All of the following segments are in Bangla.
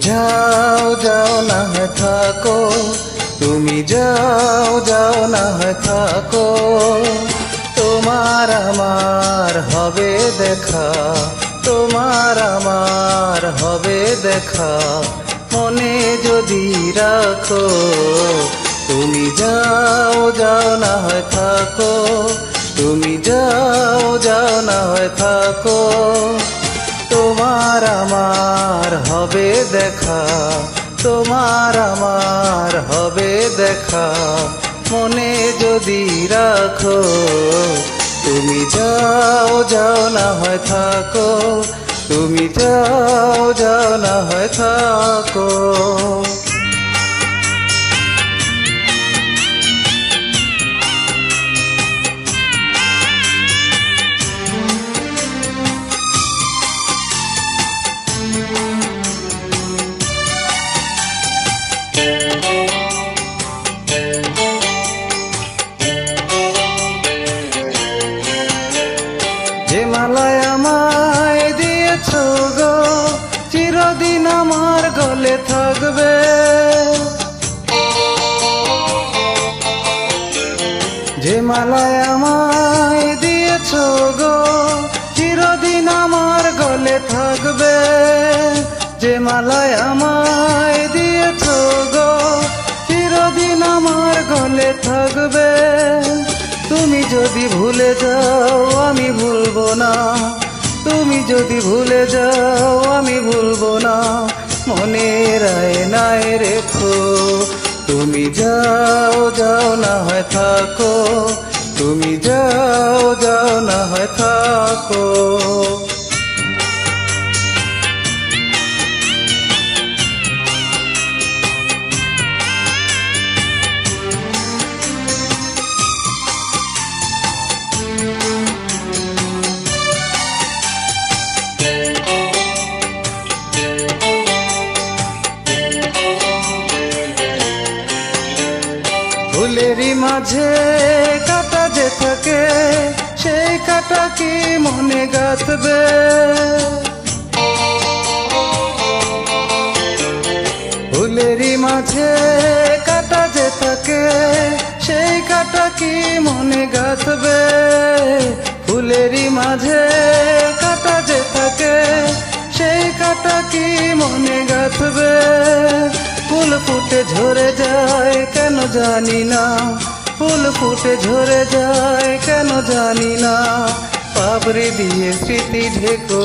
যাও যাও না হয় থাকো, তুমি যাও যাও না হয় থাকো। তোমার আমার হবে দেখা, তোমার আমার হবে দেখা, মনে যদি রাখো। তুমি যাও যাও না হয় থাকো, তুমি যাও যাও না হয় থাকো। তোমার আমার হবে দেখা, তোমার আমার হবে দেখা, মনে যদি রাখো। তুমি যাও যাও না হয় থাকো, তুমি যাও যাও না হয় থাকো। যে মালায় আমায় দিয়েছ গো, চিরদিন আমার গলে থাকবে। যে মালায় আমায় দিয়েছ গো, চিরদিন আমার গলে থাকবে। যে মালায় আমায় দিয়েছ গো, চিরদিন আমার গলে থাকবে। তুমি যদি ভুলে যাও আমি ভুলবো না, তুমি যদি ভুলে যাও আমি ভুলবো না, মনের আয়নায় রেখো। তুমি যাও যাও না হয় থাকো, তুমি যাও যাও না হয় থাকো। ফুলেরই মাঝে কাটা যে থাকে, সেই কাটা কি মনে গাঁথবে। ফুলেরই মাঝে কাটা যে থাকে, সেই কাটা কি মনে গাঁথবে। ফুলেরই মাঝে কাটা যে থাকে, সেই কাটা কি মনে গাঁথবে। ফুল ফুটে ঝরে যায় কেন জানি না, ফুল ফুটে ঝরে যায় কেন জানি না, পাপড়ি দিয়ে স্মৃতি ঢেকো।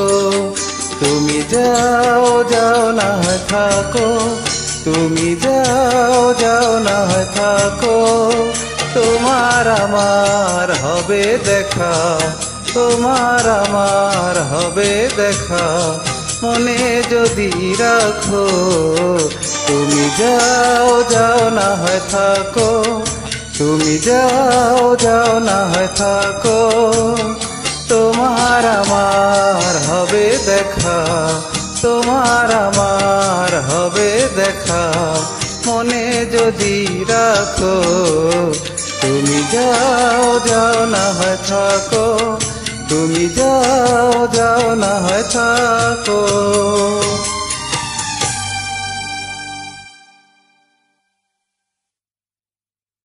তুমি যাও যাও না হয় থাকো, তুমি যাও যাও না হয় থাকো। তোমার আমার হবে দেখা, তোমার আমার হবে দেখা, মনে যদি রাখো। তুমি যাও যাও না হয় থাকো, তুমি যাও যাও না হয় থাকো। তোমার আমার হবে দেখা, তোমার আমার হবে দেখা, মনে যদি রাখো। তুমি যাও যাও না হয় থাকো, তুমি যাও যাও না হয় থাকো।